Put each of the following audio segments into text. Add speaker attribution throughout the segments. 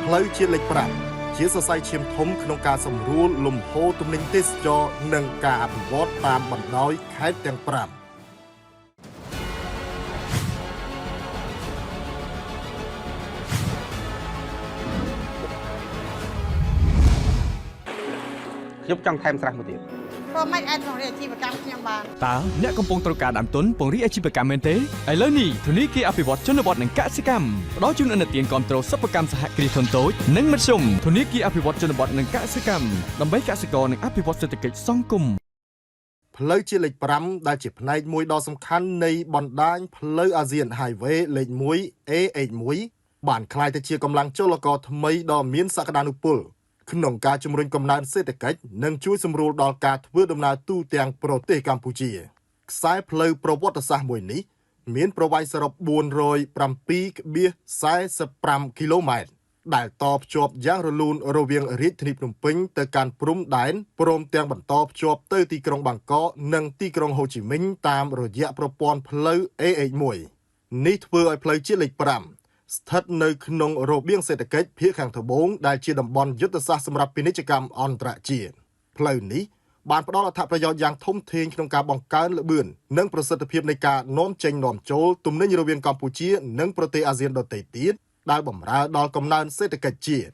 Speaker 1: ផ្លូវជាតិលេខ5ជាសរសៃឈាមធំក្នុងការសម្រួលលំហូរទំនិញទេសចរនិងការអភិវឌ្ឍតាមបណ្ដោយខេត្តទាំង5
Speaker 2: ខ្ញុំចង់ថែមស្រះមួយទៀត
Speaker 3: ព្រោះមិនអាចពង្រីកអាជីវកម្មខ្ញុំបាន
Speaker 4: តើអ្នកកំពុងត្រូវការដើមទុនពង្រីកអាជីវកម្មមែនទេឥឡូវនេះធនីគារអភិវឌ្ឍជនបទនិងកសិកម្មផ្ដល់ជូនឥណទានគាំទ្រសិប្បកម្មសហគ្រាសធុនតូចនិងមធ្យមធនីគារអភិវឌ្ឍជនបទនិងកសិកម្មដើម្បីកសិករនិងអភិវឌ្ឍសេដ្ឋកិច្ចសង្គម
Speaker 1: ផ្លូវជាតិលេខ5ដែលជាផ្នែកមួយដ៏សំខាន់នៃបណ្ដាញផ្លូវអាស៊ាន Highway លេខ1 AH1 បានក្លាយទៅជាកម្លាំងចលករថ្មីដ៏មានសក្តានុពលក្នុងការជំរុញកំណើនសេដ្ឋកិច្ចនិងជួយសម្រួលដល់ការធ្វើដំណើរទូទាំងប្រទេសកម្ពុជាខ្សែផ្លូវប្រវត្តិសាស្ត្រមួយនេះមានប្រវែងសរុប 407.45 គីឡូម៉ែត្រដែលតភ្ជាប់យ៉ាងរលូនរវាងរាជធានីភ្នំពេញទៅកាន់ព្រំដែនព្រមទាំងបន្តភ្ជាប់ទៅទីក្រុងបាងកកនិងទីក្រុងហូជីមិញតាមរយៈប្រព័ន្ធផ្លូវ AH1 នេះធ្វើឲ្យផ្លូវជាតិលេខ5ស្ថិតនៅក្នុងរបៀងសេដ្ឋកិច្ចភាគខាងត្បូងដែលជាតំបន់យុទ្ធសាស្ត្រសម្រាប់ពាណិជ្ជកម្មអន្តរជាតិផ្លូវនេះបានផ្ដល់អត្ថប្រយោជន៍យ៉ាងធំធេងក្នុងការបង្កើនល្បឿននិងប្រសិទ្ធភាពនៃការនាំចេញនាំចូលទំនិញរវាងកម្ពុជានិងប្រទេសអាស៊ានដទៃទៀតដែលបម្រើដល់កំណើនសេដ្ឋកិច្ចជាតិ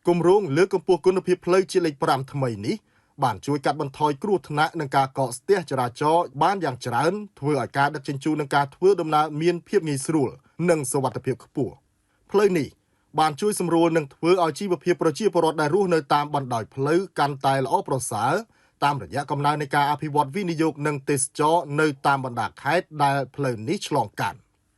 Speaker 1: គម្រោងលើកកម្ពស់គុណភាពផ្លូវជាតិលេខ5ថ្មីនេះបានជួយកាត់បន្ថយគ្រោះថ្នាក់និងការកកស្ទះចរាចរណ៍បានយ៉ាងច្រើនធ្វើឲ្យការដឹកជញ្ជូននិងការធ្វើដំណើរមានភាពងាយស្រួលនិងសុវត្ថិភាពខ្ពស់ផ្លូវនេះបានជួយសម្រួលនិងធ្វើឲ្យជីវភាពប្រជាពលរដ្ឋដែលរស់នៅតាមបណ្ដោយផ្លូវកាន់តែល្អប្រសើរតាមរយៈកំណើននៃការអភិវឌ្ឍវិនិយោគនិងទេសចរនៅតាមបណ្ដាខេត្តដែលផ្លូវនេះឆ្លងកាត់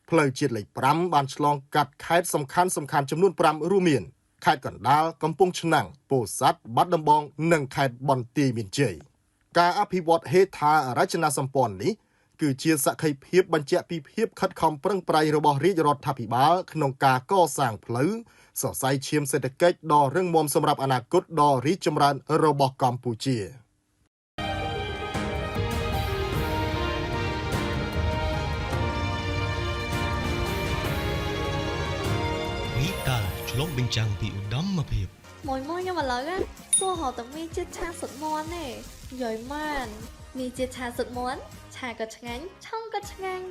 Speaker 1: ផ្លូវជាតិលេខ5បានឆ្លងកាត់ខេត្តសំខាន់ចំនួន5រួមមានខេត្តកណ្ដាលកំពង់ឆ្នាំងពោធិ៍សាត់បាត់ដំបងនិងខេត្តបន្ទាយមានជ័យការអភិវឌ្ឍហេដ្ឋារចនាសម្ព័ន្ធនេះគឺជាសក្ខីភាពបញ្ជាក់ពីភាពខិតខំប្រឹងប្រែងរបស់រាជរដ្ឋាភិបាលក្នុងការកសាងផ្លូវសរសៃឈាមសេដ្ឋកិច្ចដ៏រឹងមាំសម្រាប់អនាគតដ៏រីកចម្រើនរបស់កម្ពុជា
Speaker 5: វិតាឆ្លងបញ្ចាំងពីឧត្តមភាព
Speaker 6: មួយខ្ញុំឥឡូវសួរហៅតែមានជាតិឆាសុតមន់ទេយាយម៉ានមានជាតិឆាសុតមន់ឆាក៏ឆ្ងាញ់ឆុងក៏ឆ្ងាញ់